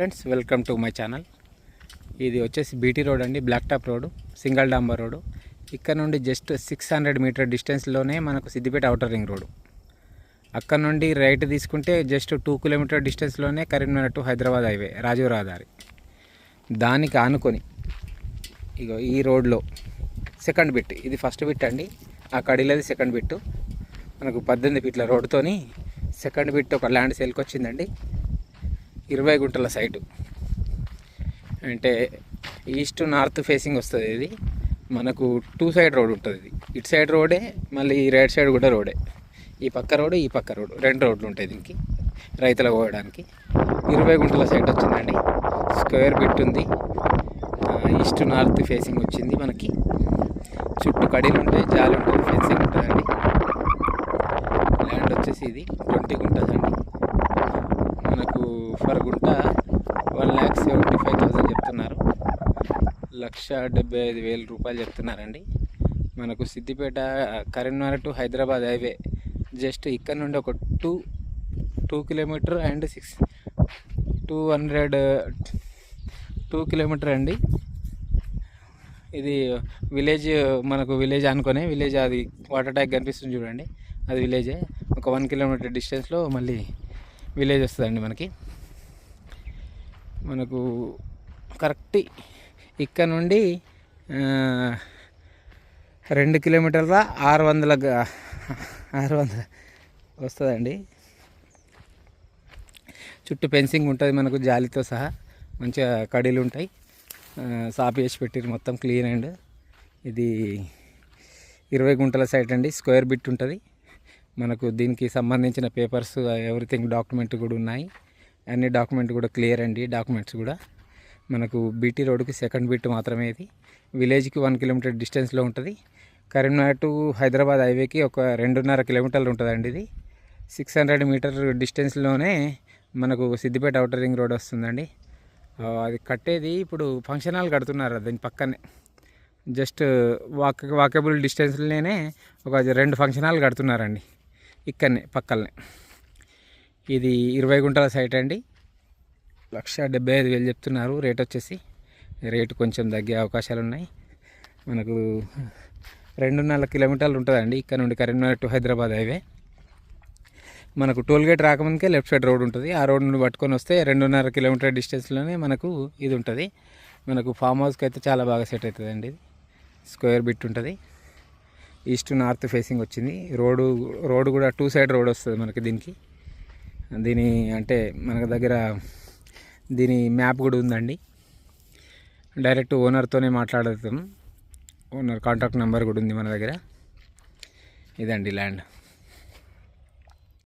Friends, welcome to my channel. ఇది వచ్చేసి BT road అండి, బ్లాక్ టాప్ రోడ్, సింగల్ డాంబర్ రోడ్. ఇక్కడ నుండి జస్ట్ 600 మీటర్ డిస్టెన్స్లోనే మనకు సిద్దిపేట అవుటర్ రింగ్ రోడ్. అక్కడ నుండి రైట్ తీసుకుంటే జస్ట్ 2 కిలోమీటర్ డిస్టెన్స్లోనే కరీంనగర్ టు హైదరాబాద్ హైవే, రాజీవ్ రహదారి. దానికి ఆనుకొని ఇగో ఈ రోడ్లో సెకండ్ బిట్, ఇది ఫస్ట్ బిట్ అండి, ఆ కడిలది సెకండ్ బిట్టు. మనకు 18 ఫీట్ల రోడ్తోని సెకండ్ బిట్ ఒక ల్యాండ్ సేల్కి వచ్చిందండి. 20 గుంటల సైటు, అంటే ఈస్ట్ నార్త్ ఫేసింగ్ వస్తుంది. ఇది మనకు 2 సైడ్ రోడ్ ఉంటుంది. ఇది ఇటు సైడ్ రోడే, మళ్ళీ ఈ రైట్ సైడ్ కూడా రోడే. ఈ పక్క రోడ్డు, ఈ పక్క రోడ్డు, 2 రోడ్లు ఉంటాయి దీనికి రైతులకు పోవడానికి. 20 గుంటల సైట్ వచ్చిందండి. స్క్వేర్ బిట్ ఉంది, ఈస్ట్ నార్త్ ఫేసింగ్ వచ్చింది. మనకి చుట్టూ కడీలు ఉంటాయి, జాలి ఉంటుంది, ఫెన్సింగ్ ఉంటుందండి. ల్యాండ్ వచ్చేసి ఇది 20 గుంటస్ అండి. మనకు ఫర్ గుంట 1,75,000 చెప్తున్నారు. 1,75,000 రూపాయలు చెప్తున్నారండి. మనకు Siddipet Karimnagar to Hyderabad highway just ఇక్కడ నుండి ఒక 2 కిలోమీటర్ అండ్ 2 కిలోమీటర్ అండి. ఇది విలేజ్, మనకు విలేజ్ అనుకునే విలేజ్, అది వాటర్ ట్యాంక్ కనిపిస్తుంది చూడండి, అది విలేజే. ఒక 1 కిలోమీటర్ డిస్టెన్స్లో మళ్ళీ విలేజ్ వస్తుందండి. మనకు కరెక్ట్ ఇక్కడ నుండి 2 కిలోమీటర్ల 600 వస్తుందండి. చుట్టూ ఫెన్సింగ్ ఉంటుంది మనకు, జాలితో సహా. మంచిగా కడీలు ఉంటాయి, సాపి వేసి పెట్టిరు, మొత్తం క్లీన్. అండ్ ఇది 20 గుంటల సైట్ అండి. స్క్వేర్ బిట్ ఉంటుంది. మనకు దీనికి సంబంధించిన పేపర్స్, ఎవ్రీథింగ్ డాక్యుమెంట్ కూడా ఉన్నాయి. అన్ని డాక్యుమెంట్ కూడా క్లియర్ అండి. డాక్యుమెంట్స్ కూడా మనకు బీటీ రోడ్డుకి సెకండ్ బిట్ మాత్రమే. ఇది విలేజ్కి 1 కిలోమీటర్ డిస్టెన్స్లో ఉంటుంది. కరీంనగర్ టు హైదరాబాద్ హైవేకి ఒక 2.5 కిలోమీటర్లు ఉంటుందండి. ఇది 600 మీటర్ డిస్టెన్స్లోనే మనకు సిద్దిపేట అవుటర్ రింగ్ రోడ్ వస్తుందండి. అది కట్టేది ఇప్పుడు ఫంక్షన్ హాల్ కడుతున్నారు దీని పక్కనే. జస్ట్ వాకబుల్ డిస్టెన్స్లోనే ఒక 2 ఫంక్షన్ హాల్ కడుతున్నారండి ఇక్కడనే పక్కనే. ఇది 20 గుంటల సైట్ అండి. 1,75,000 చెప్తున్నారు. రేట్ వచ్చేసి రేటు కొంచెం తగ్గే అవకాశాలు ఉన్నాయి. మనకు 2.5 కిలోమీటర్లు ఉంటుందండి ఇక్కడ నుండి కరీంనగర్ టు హైదరాబాద్ హైవే. మనకు టోల్ గేట్ రాకముందుకే లెఫ్ట్ సైడ్ రోడ్ ఉంటుంది. ఆ రోడ్ నుండి పట్టుకొని వస్తే 2.5 కిలోమీటర్ డిస్టెన్స్లోనే మనకు ఇది ఉంటుంది. మనకు ఫామ్ హౌస్కి అయితే చాలా బాగా సెట్ అవుతుందండి. ఇది స్క్వేర్ బిట్ ఉంటుంది. ఈస్ట్ నార్త్ ఫేసింగ్ వచ్చింది. రోడ్డు కూడా 2 సైడ్ రోడ్ వస్తుంది మనకి దీనికి. దీని అంటే మన దగ్గర దీని మ్యాప్ కూడా ఉందండి. డైరెక్ట్ ఓనర్తోనే మాట్లాడతాం. ఓనర్ కాంటాక్ట్ నెంబర్ కూడా ఉంది మన దగ్గర. ఇదండి ల్యాండ్.